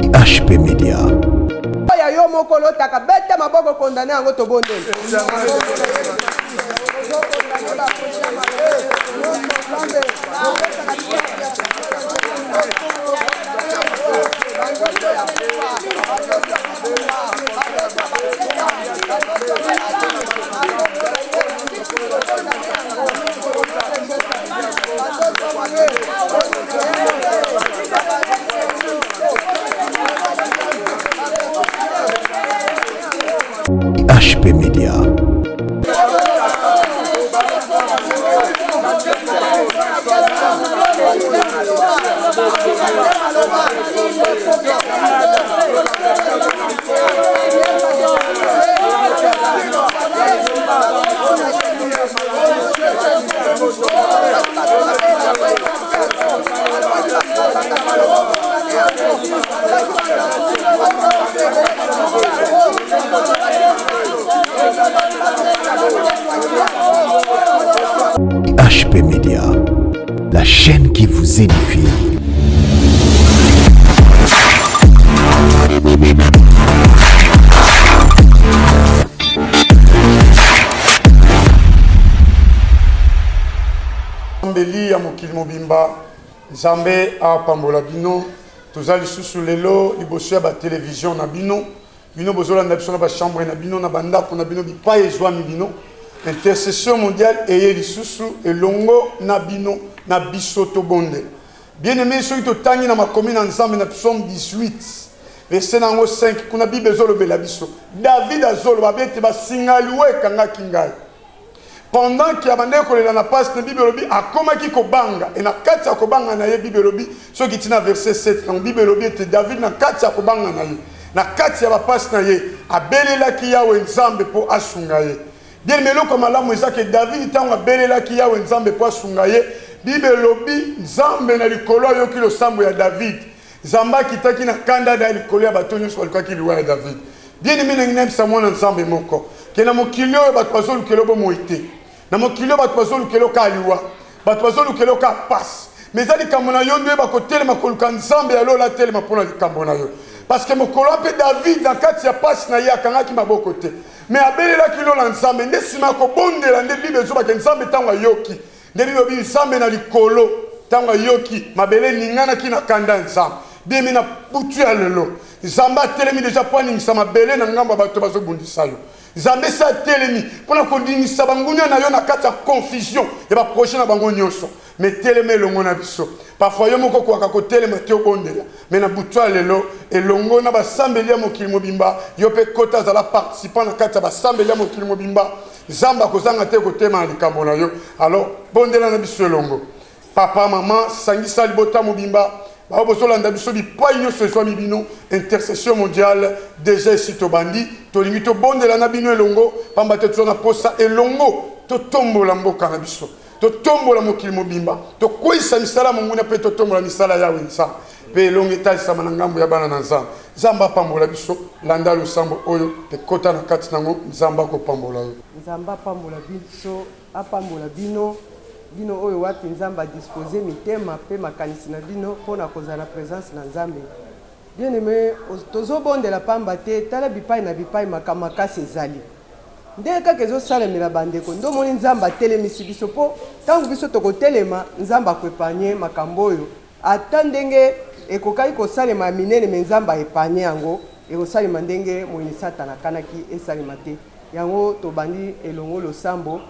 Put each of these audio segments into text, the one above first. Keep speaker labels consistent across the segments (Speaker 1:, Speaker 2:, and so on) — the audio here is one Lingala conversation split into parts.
Speaker 1: HP Media.
Speaker 2: Ya yo mokolo taka bete maboko condamné yango to bondeli.
Speaker 1: HP Media. HP Media, la chaîne qui vous édifie.
Speaker 3: Mbeli ya mokili mobimba Nzambe apambola bino tozali susu lelo liboso ya ba télévision na bino bozolanda biso na ba chambre na bino na bandako na bino bipai ezwami bino intercession mondiale eye lisusu elongo na bino na biso tobonde bien-aimé soki totangi na makomi na Nzambe na Psaume 18 verset nango 5 kuna Bible ezolobela biso David azoloba bete basingali ekangaki ngai pendant qu'il y a la passe de Bible lobi akomaki kobanga et na kati ya kobanga na ye Bible lobi soki tina verset 7 na Bible lobi ete David na kati ya kobanga na ye na kati ya passe na ye abelelaki Yawe Nzambe po asunga ye bien meloko malamu ezake David tango abelelaki Yawe Nzambe po asunga ye Bible lobi Nzambe na likolo yoki lo sambo ya David Nzamba kitaki na kanda da likolo ya bato nyonso balikaki liwa ya David bien aimé na nginem samona Nzambe moko kena mokili oyo bato bazolukelo bomoite na mokili bato bazolukelo ka liwa bato bazolukelo ka passe mais ezali likambo na yo nde bakotelema koluka Nzambe ya lola telema mpona likambo na yo parce que mokolo mpe David na kati ya passe na ye akangaki maboko te mais abelelaki lola Nzambe nde nsima ya kobondela nde Bible ezobake Nzambe ntango ayoki nde Bible obi Nzambe na likolo ntango ayoki mabele eninganaki na kanda ya Nzambe bien na butu ya lelo Nzambe atelemi deja po aningisa mabele na ngambo ya bato bazobundisa yo Nzambe sa telemi pona kondingisa bangunya na yo na kati ya confusion et ba projet na bango nyonso mais telemi elongo na biso parfois yo moko kwa kotelema te obondela mais na butwa lelo elongo na basambeli ya mokili mobimba yo pe kota za la participant na kati ya basambeli ya mokili mobimba Nzamba kozanga te kotema na likambo na yo alors bondela na biso elongo papa maman sangisa libota mobimba ba bozolanda biso bipai nyonso ezwami bino intercession mondiale déjà ici tobandi tolingi tobondela na bino elongo pamba te tozona posa elongo totombola mboka na biso totombola mokili mobimba tokwisa misala monguna mpe totombola misala yawe Nzambe mpe elongo etalisama na ngambo ya bana na Nzambe Nzambe apambola biso landa losambo oyo ekota na kati nango Nzambe akopambola yo
Speaker 2: Nzambe apambola biso apambola bino bino oyo wapi Nzambe dispose mitema pe makanisi na bino pona kozala présence na Nzambe bien aimé tozobondela pamba te tala bipai na bipai makamasi ezali nde kaka ezosalemela bandeko ndo moni Nzambe atelemisi biso po ntango biso tokotelema Nzambe akoepanye makambo oyo ata ndenge ekokaki kosalema ya minene me Nzambe aepanye yango ekosalema ndenge moyini Satana akanaki esalema te yango tobandi elongo losambo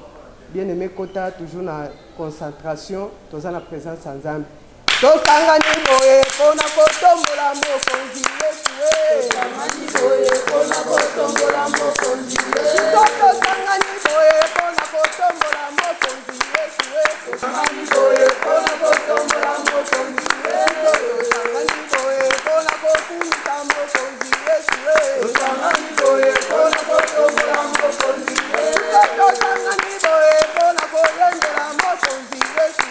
Speaker 2: bien-aimé kota toujours na concentration toza na présence ya Nzambe tosangani boye pona kotombola mokonzi Yesu tosangani boye pona kotombola mokonzi Yesu tosangani boye pona kotombola mokonzi Yesu tosangani boye pona kotombola mokonzi Yesu tosangani boye pona kokumisa mokonzi Yesu tosangani boye pona kotombola mokonzi Yesu tosangani boye pona kolendela mokonzi Yesu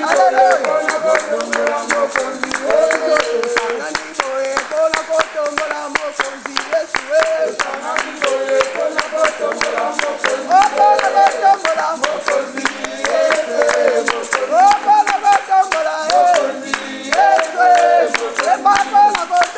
Speaker 2: haleluya kotombola mokonzi Yesu tosangani boye pona kotombola mokonzi Yesu tosangani boye pona kotombola mokonzi pona kotombola mokonzi Yesu pona kotombola mokonzi Yesu pona kotombola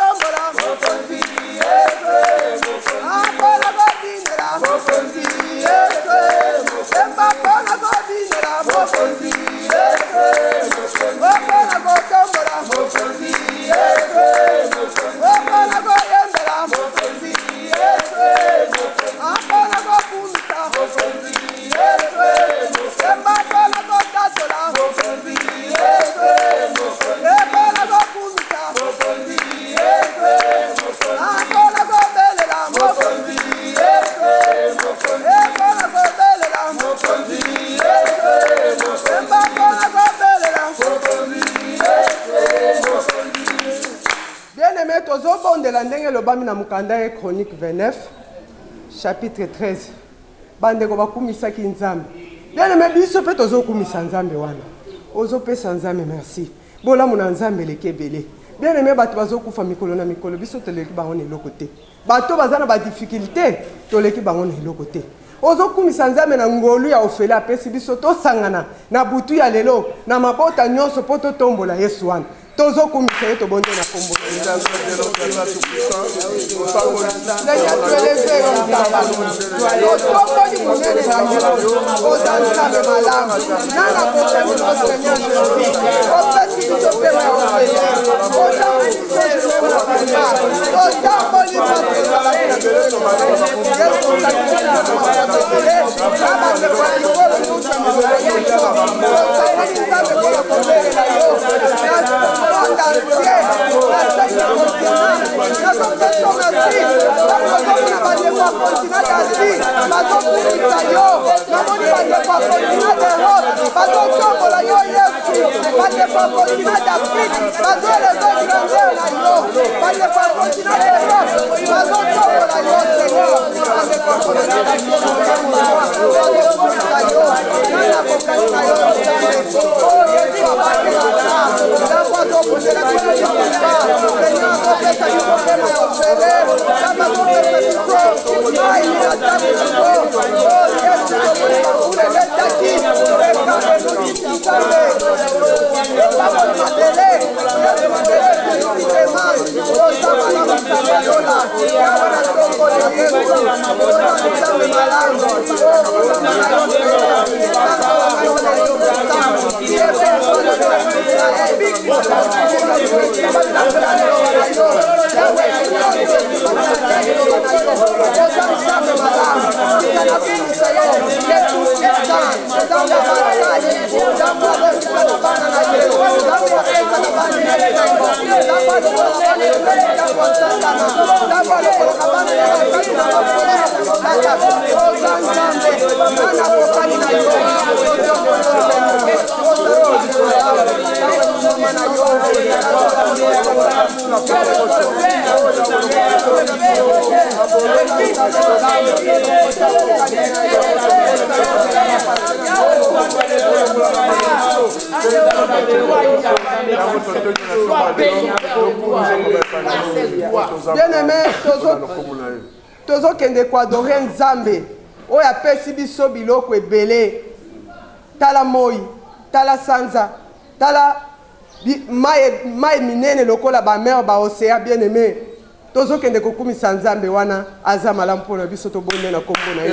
Speaker 2: Bien-aimé, tozobondela ndenge lobami na mukanda ya Chronique 29, chapitre 13. Bandeko bakumisaki nzambe. Bien-aimé, biso pe tozokumisa nzambe wana. Ozopesa nzambe merci. Bolamu na nzambe lekebele. Bien-aimé, bato bazokufa mikolo na mikolo, biso toleki bango na eloko te. Bato baza na ba difficulté, toleki bango na eloko te. Ozokumisa nzambe na ngolu ya ofele apesi biso tosangana na butu ya lelo na mabota nyonso po totombola Yesu wana. Tozo kumisa yeto bonde na kombo. Bien-aimé, tozo kende kwa adorer nzambe oyo apesi biso biloko ebele tala moi tala sanza tala mai minene lokola bamer baosea. Bien-aimé, tozo kende kokumisa nzambe wana aza malamu mpona biso tobonde na kombo na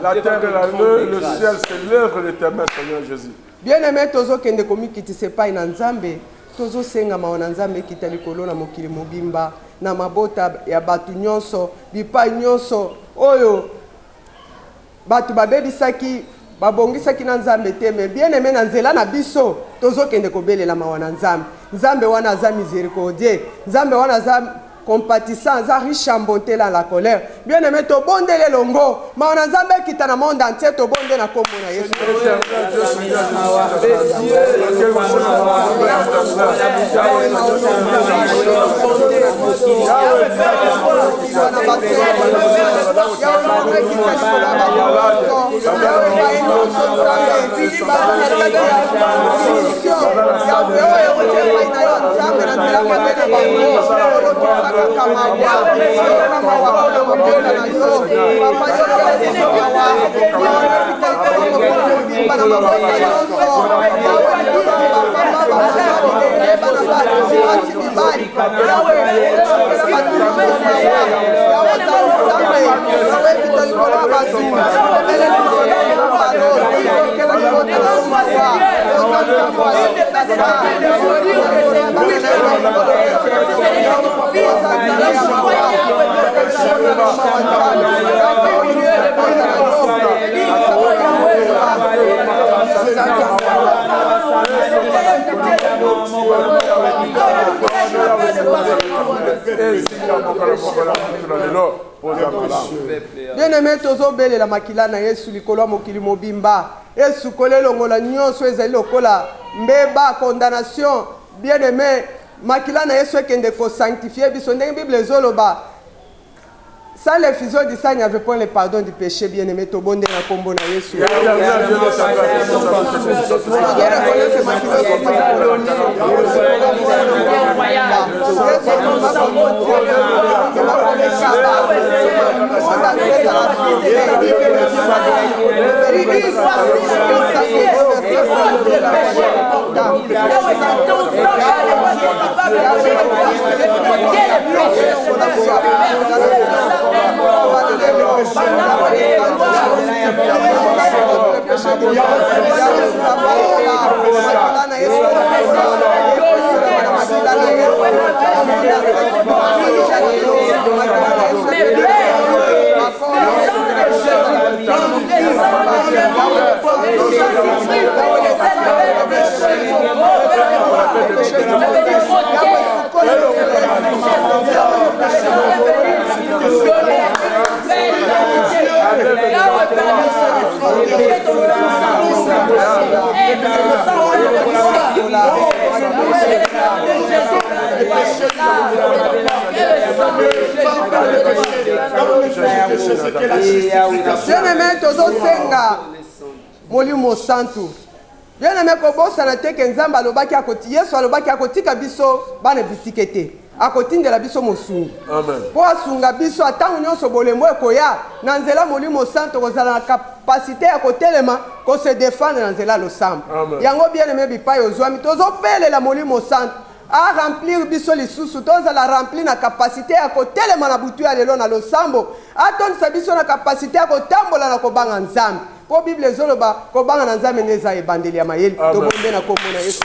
Speaker 4: La terre est l'œuvre, le ciel c'est l'œuvre de tes mains, Seigneur Jésus.
Speaker 2: Bien-aimé, tozo kende komikiti sepai na nzambe, tozo senga maona nzambe kita likolo na mokili mobimba. na mabota ya batu nyonso bipai nyonso oyo batu babebisaki babongisaki na nzambe te me bien aimé na nzela na biso tozokende kobelela mawa na nzambe nzambe wana aza miséricordieux nzambe wana aza compatissant aza riche en bonté dans la colère bien aimé tobondele longo mawa na nzambe ekita na monde entier tobonde na kombo na Yesu bien-aimé tozobelela makila na Yesu likolo ya mokili mobimba Yesu kolelongola nyonso ezali lokola mbeba condamnation bien-aimé makila na Yesu ekende ko sanctifier biso ndenge Bible ezoloba sans l'effusion du sang il n'y avait pas le pardon du péché bien-aimé tobonde na kombo na Yesu bien-aimé tozosenga molimo santu bien-aimé kobosana te ke nzambe alobaki akoti Yesu alobaki akotika biso bana bitike te akotindela biso mosungu mpo asunga biso atango nyonso bolembo ekoya na nzela molimo santu kozala na kapasite ya kotelema kose défendre na nzela losambo yango bien-aimé bipai ozwami tozobelela molimo santu a remplir biso lisusu tozala remplir na kapasite ya kotelema na butu ya lelo na losambo atondisa biso na kapasite ya kotambola na kobanga nzambe po Bible ezoloba kobanga na nzambe neza ebandeli ya mayeli tobonde na kombo na Yesu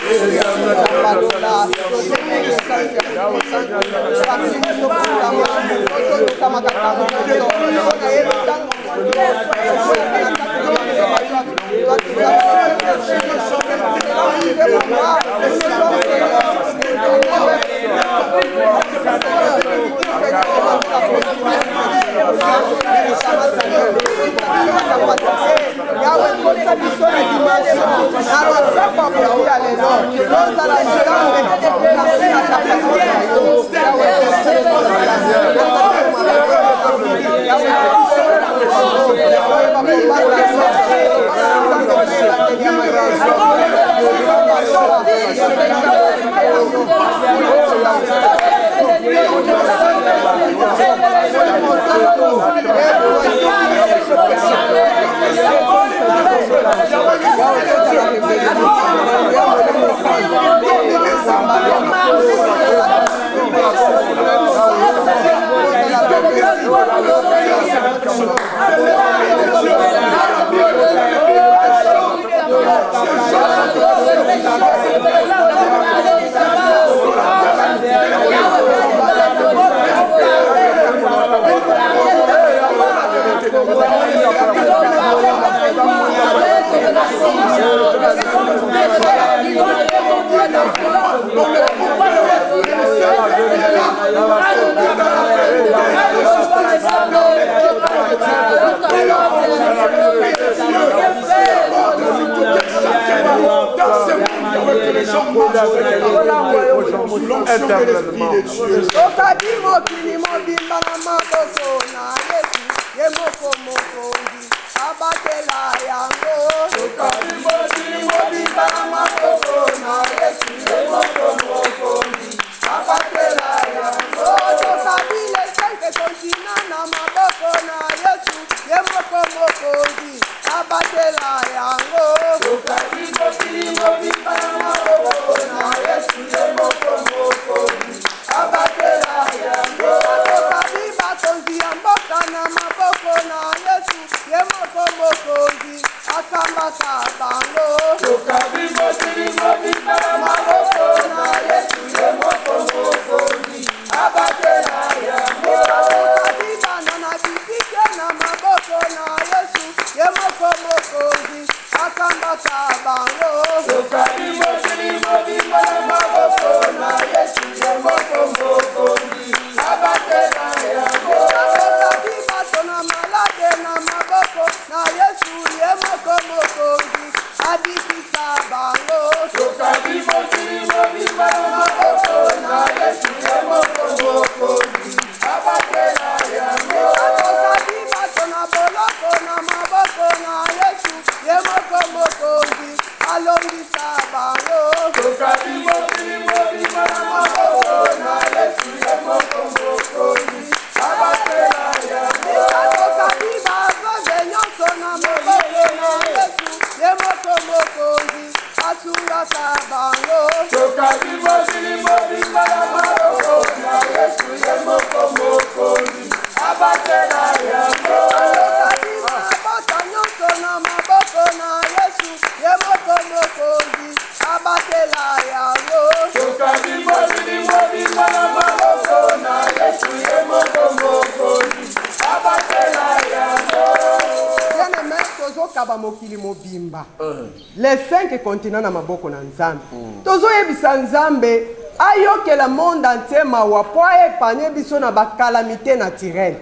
Speaker 2: Les 5 continents na maboko na nzambe. Tozo yebisa nzambe ayoke la monde entier mawa po epanye biso na ba calamité naturelle.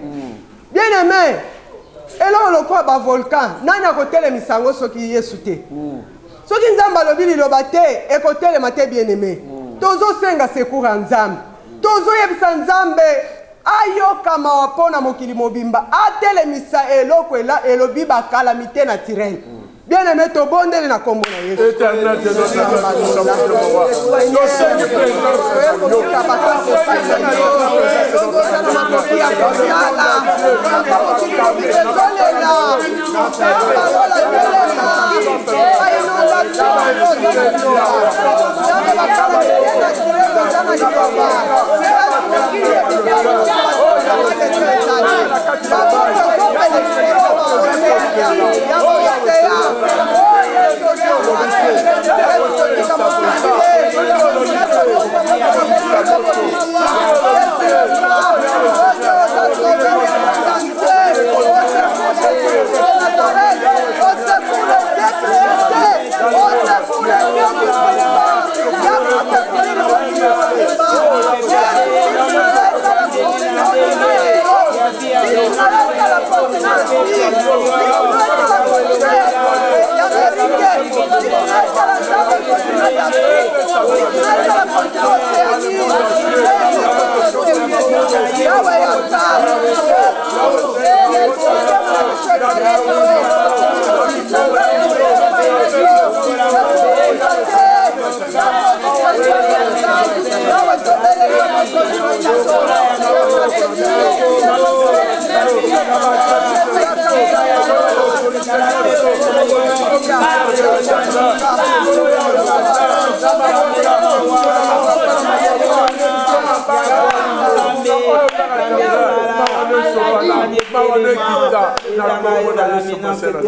Speaker 2: Bien aimé, elo lokwa ba volcan, nani akotele misango soki Yesu te. Soki nzambe alobi liloba te, ekotele mate bien aimé. Tozo senga secours nzambe. Tozo yebisa nzambe ayoka mawa pona mokili mobimba, atele misa eloko elobi ba calamité naturelle. Bien aimé, to bondeli na kombo na Yesu.
Speaker 4: Éternel de notre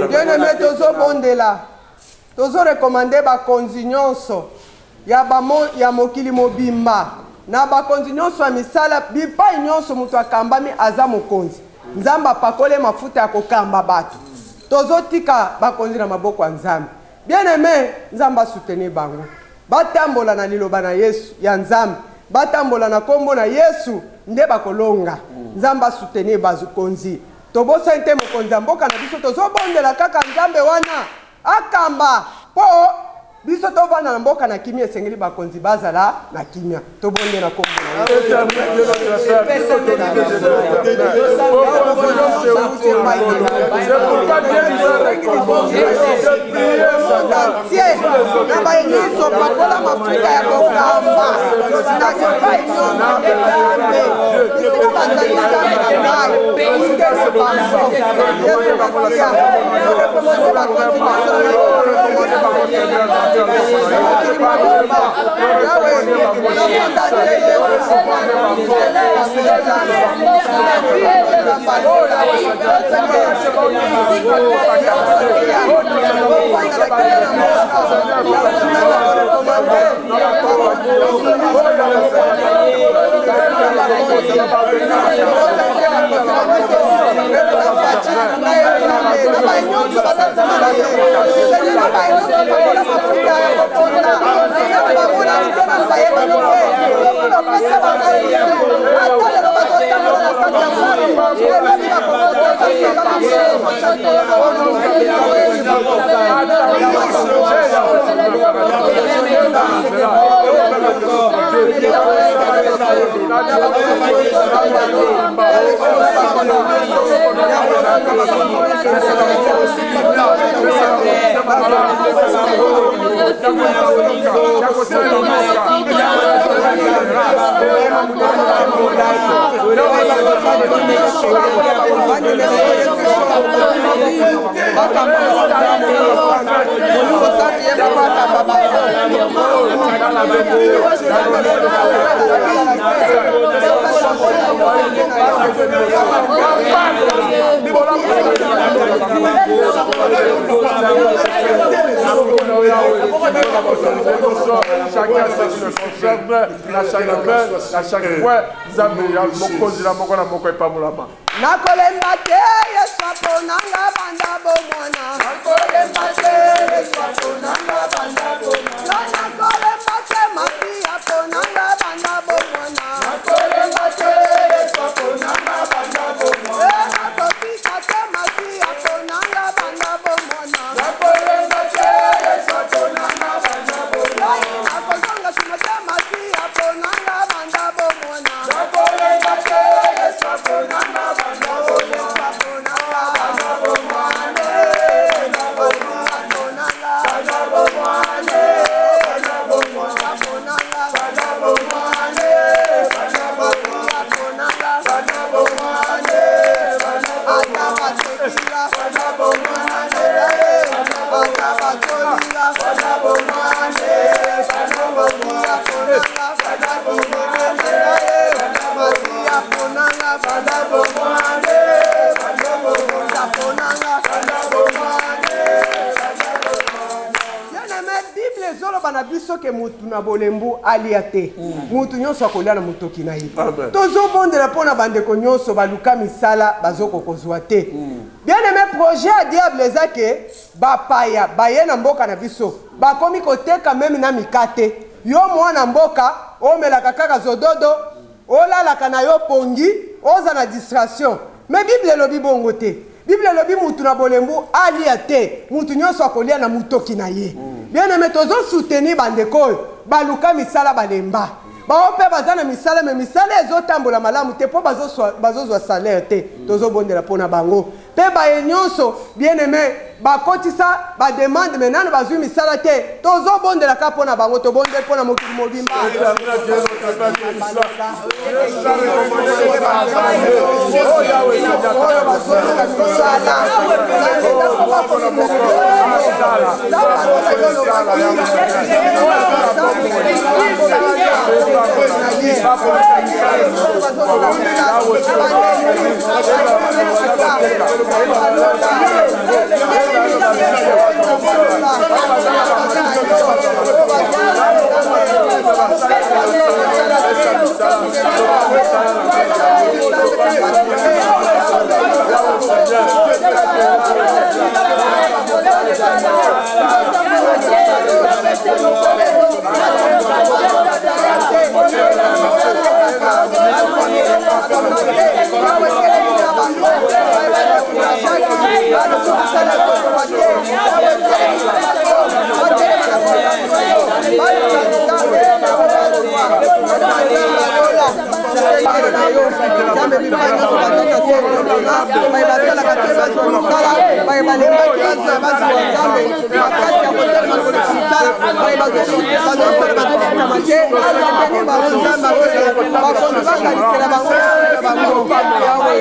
Speaker 2: Bien-aimé, tozo bondela, tozo recommander ba konzi nyonso ya mokili mobimba na ba konzi nyonso ya misala bipai nyonso mutu akambami aza mokonzi nzamba pakole mafuta ya kokamba bato tozo tika ba konzi na maboko ya nzambe. Bien-aimé, nzamba soutenir bango batambola na liloba na Yesu ya nzambe, batambola na kombo na Yesu nde bakolonga. Nzamba soutenir bazukonzi tobosa ente mokonzi mboka na biso tozo bondela kaka nzambe wana akamba po biso tovanda na mboka na kimia esengeli bakonzi bazala na kimia tobonde na kombo na bayenyonso bakola mafuta ya kokamba na epai nyonso bisika bazalisa ngai utele bango yesu masiya rekomande bakonzi nakolemba te yesu aponanga banda bomwana nakolemba te yesu aponanga banda bomwana nakolemba te masi aponanga banda bomwana nakolemba te yesu aponanga banda bomwana nakopika te masi aponanga banda bomwana nakolemba te yesu aponanga banda bomwana nakozonga sima te masi aponanga banda bomwana nakolemba te yesu aponanga na biso ke mutu na bolembu alia te mutu nyonso akolia na mutoki na ye tozobondela mpona bandeko nyonso baluka misala bazokokozwa te bien aimé projet ya diable eza ke bapaya baye na mboka na biso bakomi koteka meme na mikate yo mwana mboka omelaka kaka zododo olalaka na yo pongi oza na distraction mais bible elobi bongo te bible elobi mutu na bolembu alia te mutu nyonso akolia na mutoki na ye bien aimé tozo soutenir bandeko baluka misala balemba bao pe bazana misala me misala ezotambola malamu te po bazozwa salaire te tozobondela pona bango pe baye nyonso bien aimé bakotisa bademande menano bazwi misala te tozobondela ka pona bango tobondela pona mokili mobimba yo nzambe bipai nyonso bazaka sena baye basalaka te bazwa misala baye balembaki bazwa nzambe makasi ya kotelema koleka misala baye bazosala bazofutama te alekeni bango nzambe bakonzi bakanisela bango yawe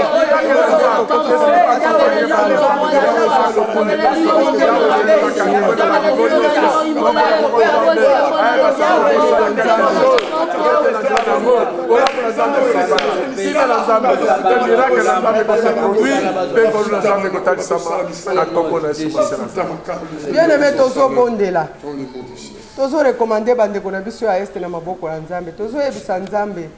Speaker 2: bien aimé tozobondela tozorekomande bandeko na biso ya este na maboko ya nzambe tozoyebisa nzambe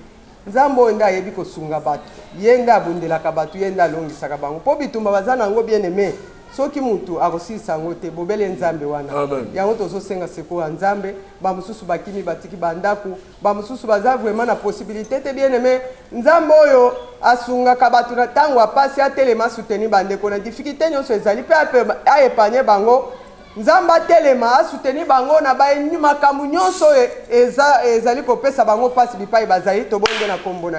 Speaker 2: nzambe oyo nde ayebi kosunga bato ye nde abundelaka bato ye nde alongisaka bango mpo bitumba baza na yango bien aimé soki mutu akosilisa yango te bobele nzambe wana yango tozosenga sekour ya nzambe bamosusu bakimi batiki bandako bamosusu baza vraiment na possibilité te bien aimé nzambe oyo asungaka bato na ntango apasi atelema asuteni bandeko na difficulté nyonso ezali mpe aepanye bango nzambe atelema asuteni bango na makambo nyonso ezali kopesa bango mpasi bipai bazali tobonde na kombo na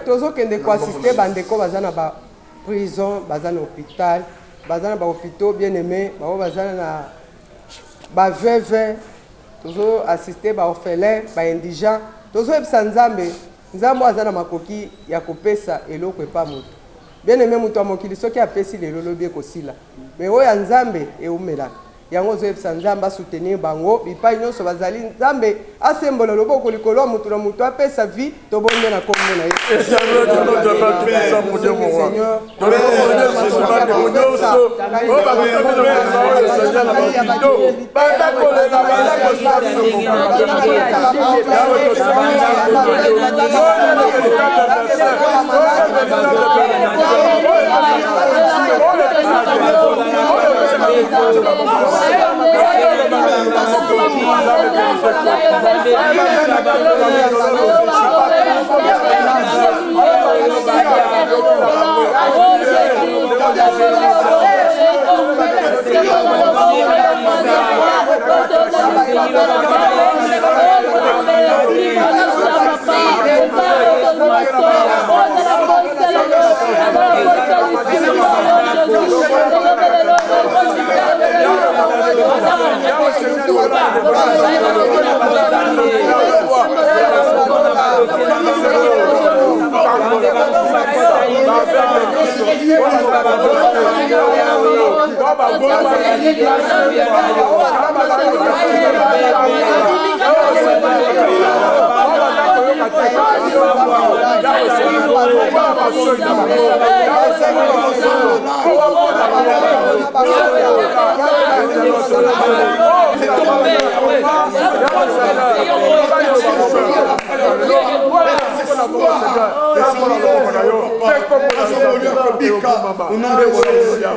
Speaker 2: tozokende koasiste bandeko baza na baprison baza na hôpital baza na bahôpitaux bien aimé bao baza na baveuve tozoasiste baorphelin baindigent tozoyebisa nzambe nzambe aza na makoki ya kopesa eloko epa moto bien aimé moto ya mokili soki apesi lelo lobi ekosila me oyo ya nzambe eumelaka yango ozoyebisa nzambe asoutenir bango bipai nyonso bazali nzambe asembola loboko likolo ya motu na motu apesa vie tobonde na kombo na ye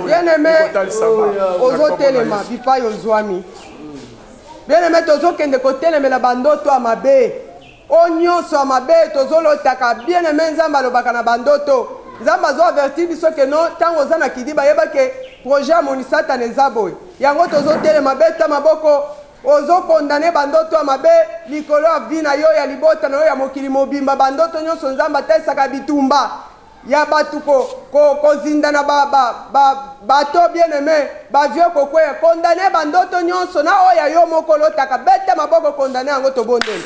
Speaker 2: Bien-aimé, ozotelema bipai ozwami. Bien-aimé, tozokende kotelemela bandoto ya mabe. O nyonso ya mabe tozolotaka. Bien-aimé, Nzambe alobaka na bandoto. Nzambe azo avertir biso ke no tango oza na kidiba yeba ke projet ya moni Satan eza boye. Yango tozotelema beta maboko. Ozokondane bandoto ya mabe likolo ya vi na yo ya libota na yo ya mokili mobimba. Bandoto nyonso Nzambe atesaka bitumba ya batu kozinda na bato bien-aimé bavio kokweya. Kondane bandoto nyonso na oya yo moko lotaka bete maboko kondane yango tobondeli.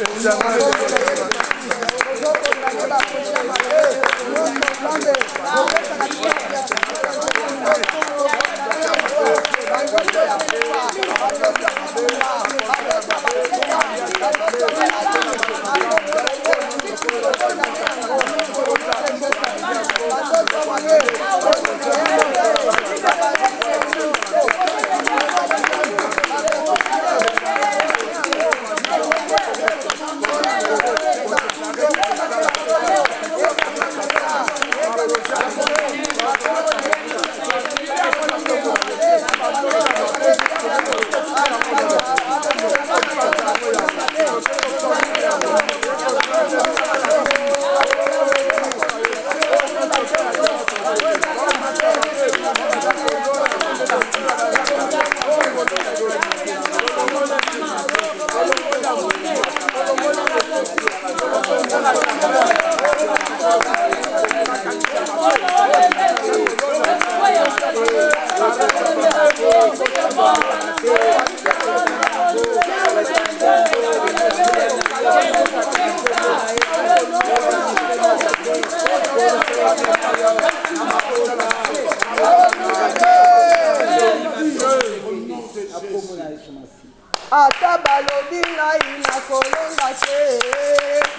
Speaker 2: Ata balobi ngai na kolonga te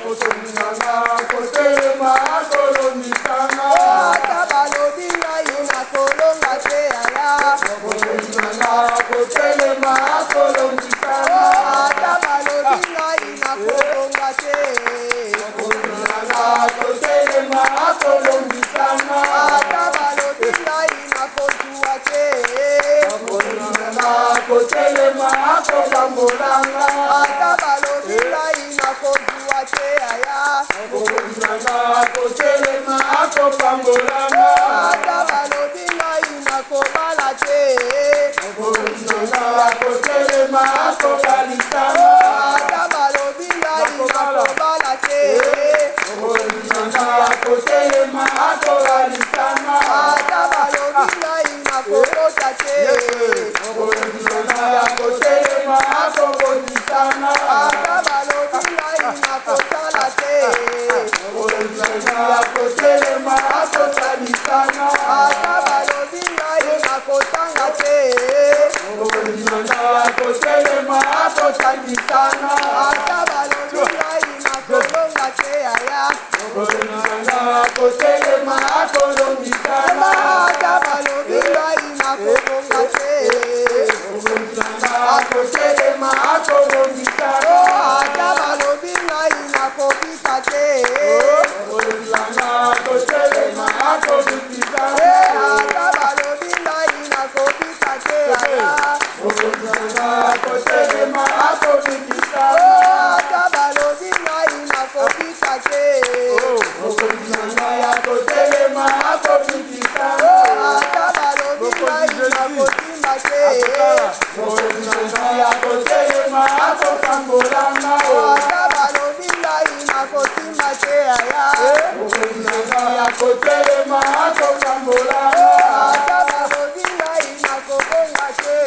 Speaker 2: kotominanga kotelema kolongisanga. Ata balobi ngai na kolonga te aya kotominanga kotelema kolongisanga. Ata balobi ngai na kolonga te kotominanga kotelema kolongisanga. Ata balobi ngai na kozuwa te kotominanga kotelema kolongisanga. Ata balobi ngai na kozuwa te aya kotominanga kotelema kolongisanga. Ata balobi ngai na kobala te kotominanga kotelema kolongisanga. Ata balobi ngai na kobala te kotominanga kotelema kolongisanga. Ata balobi ngai na kobota te kotominanga kotelema kolongisanga. Ata balobi ngai na kotala te kotominanga kotelema kolongisanga. Ata balobi ngai na kotanga te kotominanga kotelema kolongisanga. Ata balobi ngai na kolonga te aya kotominanga kotelema kolongisanga. Ata balobi ngai na kolonga te kotominanga kotelema kolongisanga. Ata balobi ngai na kobika te kotominanga kotelema kolongisanga. Ata balobi ngai na kobika te aya kotominanga kotelema kolongisanga. Ata balobi ngai na kobika te kotominanga kotelema kolongisanga. Ata balobi ngai na kotimba te kotominanga kotelema kolongisanga. Ata balobi ngai na kotimba te aya kotominanga kotelema kolongisanga. Ata balobi ngai na kobonga te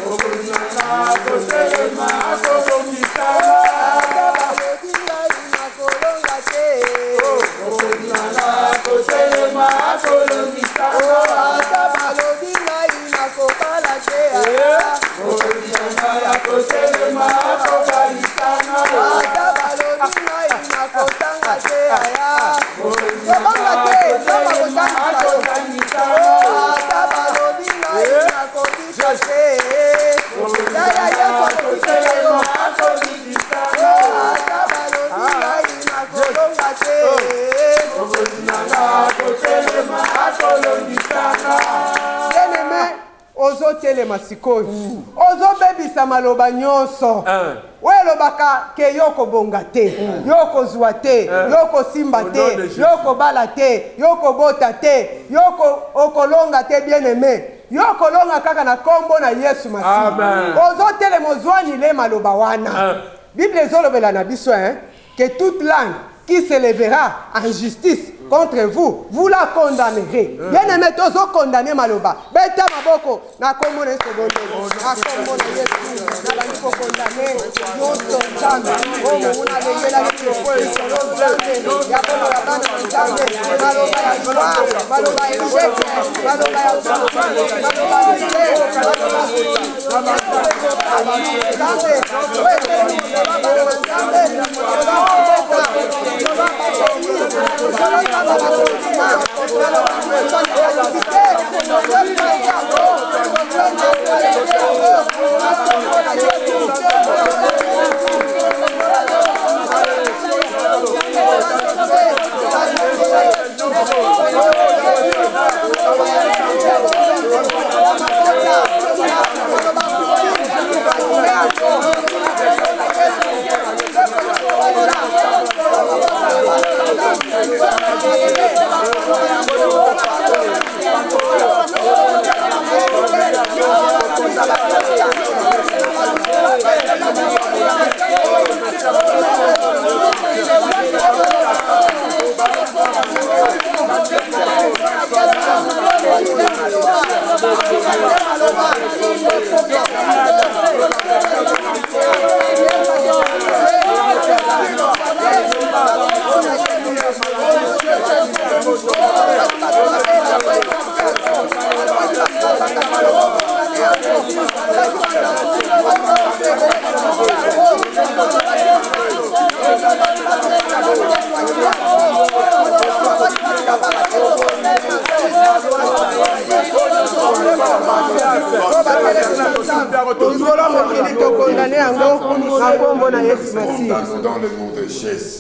Speaker 2: kotominanga kotelema kolongisanga. Ata balobi ngai na kolonga te kotominanga kotelema kolongisanga. Ata balobi ngai na kobala te aya kotominanga kotelema kolongisanga. Ata balobi ngai na kotanga te aya kobanga te zama kotanga. Ata balobi ngai na kobika te yaya yesu kotelema kolongisanga. Ata balobi ngai na kolonga te ozo telema sikoyo ozo bebisa maloba nyonso oyo elobaka ke yo kobonga te yo kozwa te yo kosimba te yo kobala te yo kobota te yo okolonga te bien-aimé yo kolonga kaka na kombo na Yesu Masihi ozo telema ozwani le maloba wana Bible ezolobela na biso que toute langue qui se lèvera en justice contre vous, vous la condamnerez. Bien-aimé, tous condamner maloba. Beta maboko, na kombo na Yesu bonde. Na kombo na Yesu, na bandi ko condamner. Yoto nzambe, o muna lengela Yesu. Nzambe, ya kono ya bana nzambe. Maloba ya joie, maloba ya échec, maloba ya souffrance, maloba ya douleur, maloba ya souffrance. Nzambe, wewe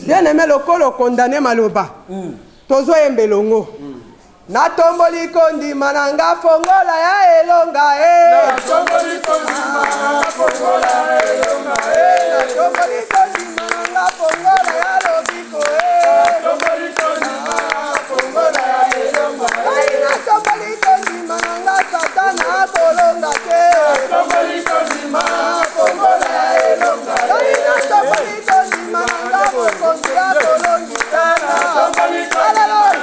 Speaker 2: bien-aimé lokolo condamné maloba tozo embelongo na tomboli kondima na nga fongola ya elonga na tomboli kondima na nga fongola ya elonga na tomboli kondima na nga fongola ya lobiko na tomboli kondima na nga fongola ya elonga na tomboli kondima na nga satana kolonga te na tomboli kondima na nga fongola ya elonga na tomboli kondima na nga mokonzi ya kolongi tana haleluya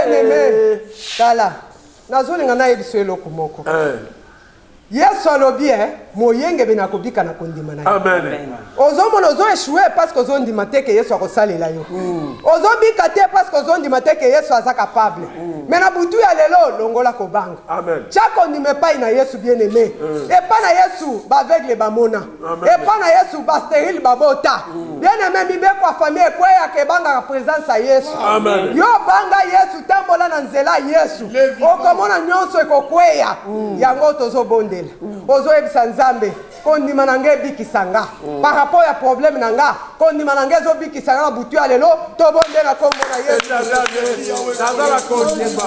Speaker 2: Bien-aimé, tala, nazolinga na yebiso eloko moko. Yesu alobi moyenge bena kobika na kondima na yo.
Speaker 4: Amen.
Speaker 2: Ozomona ozo échoué parce que ozondima te ke Yesu akosalela yo. Ozobika te parce que ozondima te ke Yesu aza capable. Mais na butu ya lelo longola kobanga.
Speaker 4: Amen.
Speaker 2: Chako ndime pa na Yesu bien-aimé. Et pas na Yesu ba aveugle ba mona. Et pas na Yesu ba stérile ba bota. Bien-aimé bibe kwa famille kwa ya ke banga la présence ya Yesu.
Speaker 4: Amen.
Speaker 2: Yo banga Yesu tambola na nzela Yesu. Okomona nyonso ekokweya. Yango tozo bonde. Ozo ebisa nzambe kondima nange bikisanga par rapport ya problème nanga kondima nange zo bikisanga na butu ya lelo to bonde na kombo na Yesu
Speaker 4: nazala kondima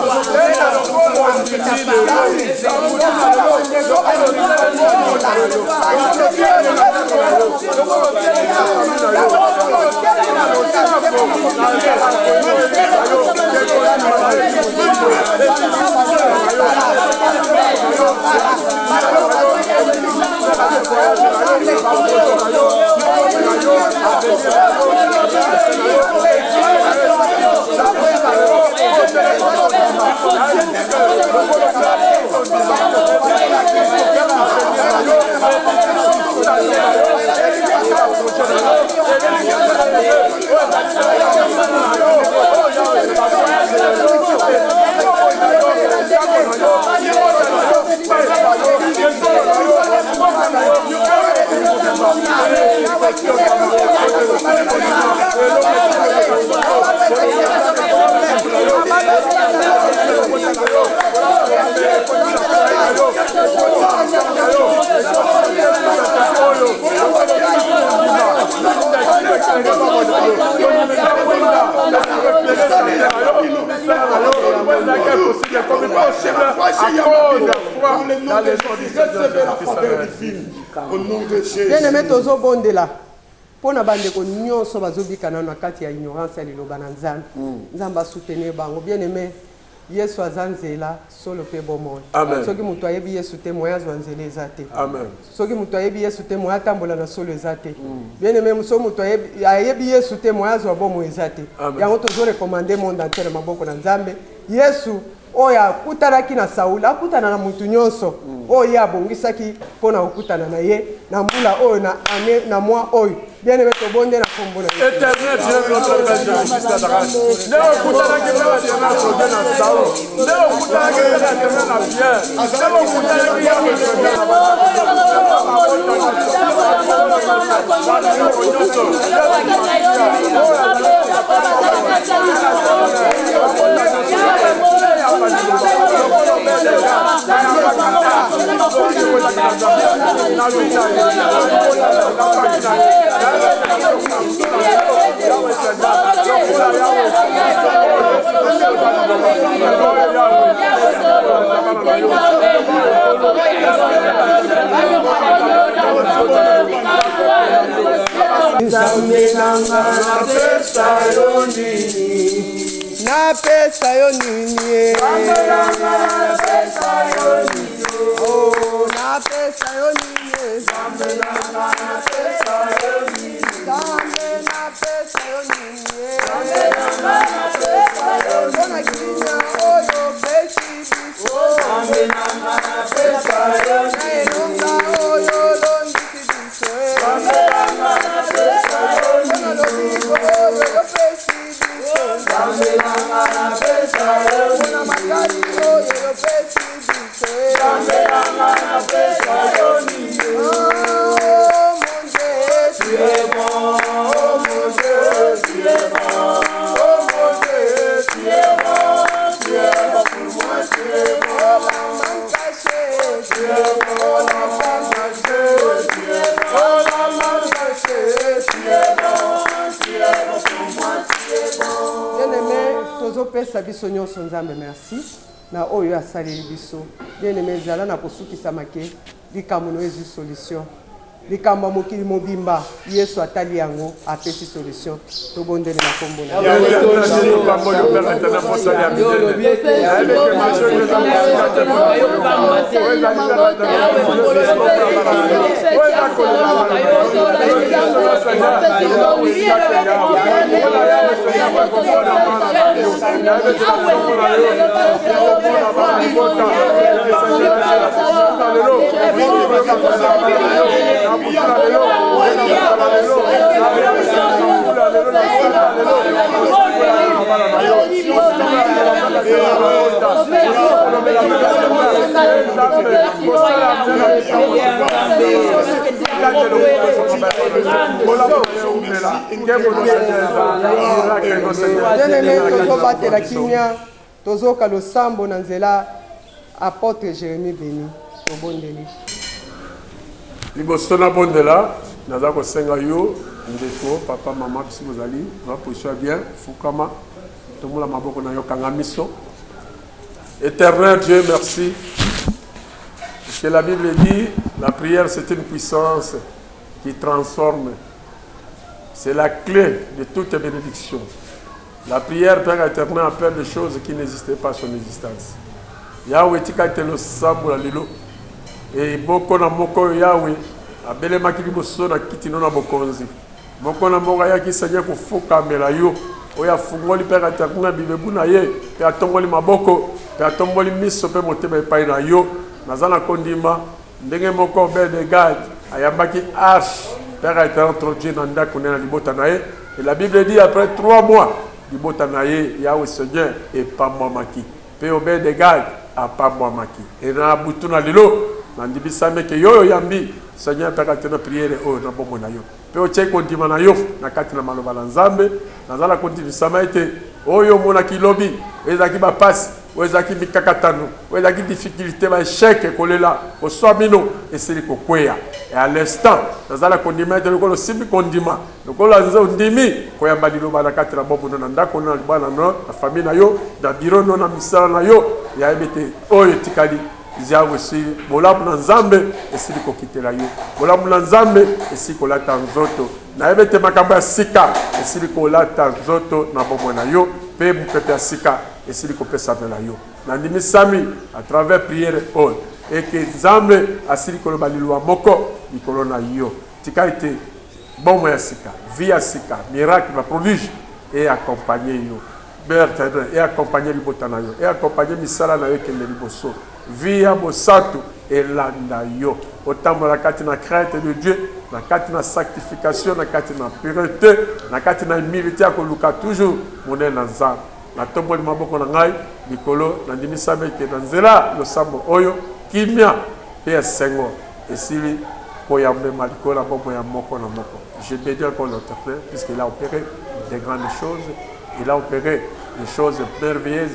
Speaker 2: Bien-aimé tozo bondela pona bandeko nyonso bazobika na kati ya ignorance ya liloba na nzambe nzamba soutenir bango bien-aimé Yesu azanzela solo pe bomoi soki mutu ayebi Yesu te moya azwa nzela eza te soki mutu ayebi Yesu te moya atambola na solo eza te bien-aimé muso mutu ayebi Yesu te moya azwa bomoi eza te yango tozo recommande monde entier na maboko na nzambe Yesu oya akutanaki na Sauli akutana na mutu nyonso oyo abongisaki mpona kokutana na ye na mbula oyo na ane na mwa oyo bien-aimé tobonde na kombo na Yesu.
Speaker 4: Éternel Dieu notre Père Jésus-Christ d'Arras. Ne okutanaki na Éternel sobe na Saul. Ne okutanaki na Éternel na Pierre. Ne okutanaki ya Éternel
Speaker 2: na pesa yo nini oh na pesa yo nini zambe na pesa yo nini bona kinya oyo pesi biso zambe na pesa yo nini na oyo londi biso zambe na pesa yo nini oyo pesi biso zambe na pesa yo nini na makali oyo pesi biso zambe na pesa yo nini oh mon Dieu tu es bon oh mon Dieu tu es bon oh mon Dieu tu es bon pour moi tu es bon la main cachée tu es bon la main cachée tu es bon la main cachée tu es bon pour moi tu es bon bien-aimé tozopesa biso nyonso nzambe merci na oyo asaleli biso bien-aimé ezala na kosukisama ke likambo no ezwi solution likambo ya mokili mobimba yesu atali yango apesi solution tobondeli na kombo na tozobatela kimia tozoka losambo na nzela apôtre Jérémie Béni tobondeli
Speaker 4: liboso na bondela naza kosenga yo ndeko papa mama bisi bozali va position bien fukama tomola maboko na yo kanga miso. Éternel Dieu, merci. Parce que la Bible dit, la prière c'est une puissance qui transforme. C'est la clé de toute bénédiction. La prière, Père éternel, appelle des choses qui n'existaient pas à son existence. Yahweh tika telo sambo la lilo. Et boko na moko Yahweh abele makili boso na kitino na bokonzi. Moko na moko ya ki Seigneur ko foka mela yo. Oya fungoli Père éternel bibebu na ye. Pe atongoli maboko, pe atomboli miso pe motema epai na yo. Nazana kondima ndenge moko be de gad ayambaki arche Père éternel introduit dans ndako na libota na ye. Et la Bible dit après 3 mois libota na ye Yahweh Seigneur et pas moi maki. Pe obé de gad a pas moi maki. Et na butu na lilo nandibisame ke yo yambi Seigneur Père éternel prière o na bombo na yo. Pe o tche kondima na yo na kati na maloba na Nzambe nazala kondibisama ete oyo mona kilobi ezaki ba passe ezaki mikakatano ezaki difficulté ba échec kolela o swamino eseli kokweya et à l'instant nazala kondima ete lokolo simbi kondima lokolo nzo ndimi koyamba liloba na kati na bombo na ndako na bana no na famille na yo na bureau no na misala na yo ya ebete oyo tikali Yahweh si bolamu na Nzambe esili kokitela yo bolamu na Nzambe esili kolata nzoto na ebete makambo ya sika esili kolata nzoto na bombo na yo pe mupepe ya sika esili kopesa na yo na ndimisami à travers prière all et que Nzambe asili koloba liloba moko likolo na yo tika ete bombo ya sika vie ya sika miracle na prodige et accompagner yo et accompagner libota na yo et accompagner misala na yo kende liboso via bosato elanda yo otambola kati na crainte de Dieu na kati na sanctification na kati na pureté na kati na humilité akoluka toujours monene na Nzambe na tomboli maboko na ngai likolo na ndimisame ke na nzela losambo oyo kimia pe esengo esili koyambe maliko na bombo ya moko na moko. Je bénis encore notre Père puisqu'il a opéré des grandes choses, il a opéré des choses merveilleuses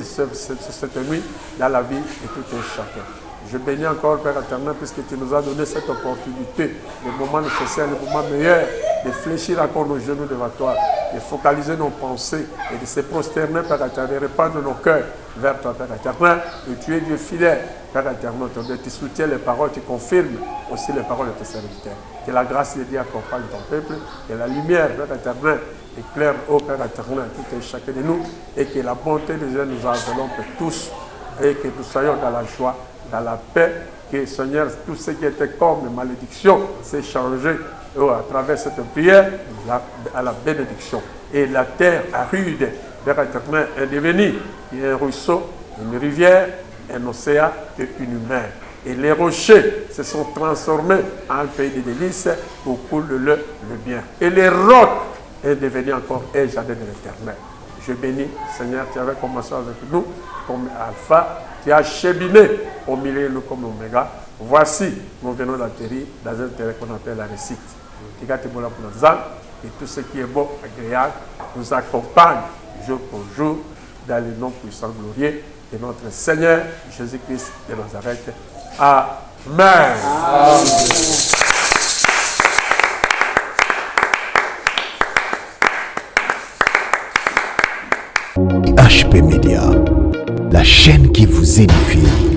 Speaker 4: cette nuit dans la vie de tout un chacun. Je bénis encore Père éternel puisque tu nous as donné cette opportunité, le moment nécessaire, le moment meilleur de fléchir encore nos genoux devant toi, de focaliser nos pensées et de se prosterner Père éternel, de répandre nos cœurs vers toi Père éternel. Et tu es Dieu fidèle Père éternel, tu soutiens les paroles, tu confirmes aussi les paroles de tes serviteurs. Que la grâce de Dieu accompagne ton peuple, que la lumière Père éternel éclaire au Père éternel tout et chacun de nous et que la bonté de Dieu nous enveloppe tous et que nous soyons dans la joie, dans la paix, que Seigneur, tout ce qui était comme malédiction s'est changé à travers cette prière à la bénédiction. Et la terre aride, Père éternel, est devenue un ruisseau, une rivière, un océan et une mer. Et les rochers se sont transformés en un pays de délices où coule le bien. Et les rocs est devenu encore un jardin de l'éternel. Je bénis, Seigneur, tu avais commencé avec nous comme alpha, tu as cheminé au milieu de nous comme oméga. Voici, nous venons d'atterrir dans un terrain qu'on appelle la réussite. Et tout ce qui est bon, agréable, nous accompagne jour pour jour dans le nom puissant glorieux de notre Seigneur Jésus-Christ de Nazareth. Amen.
Speaker 1: HP Media. la chaîne qui vous édifie.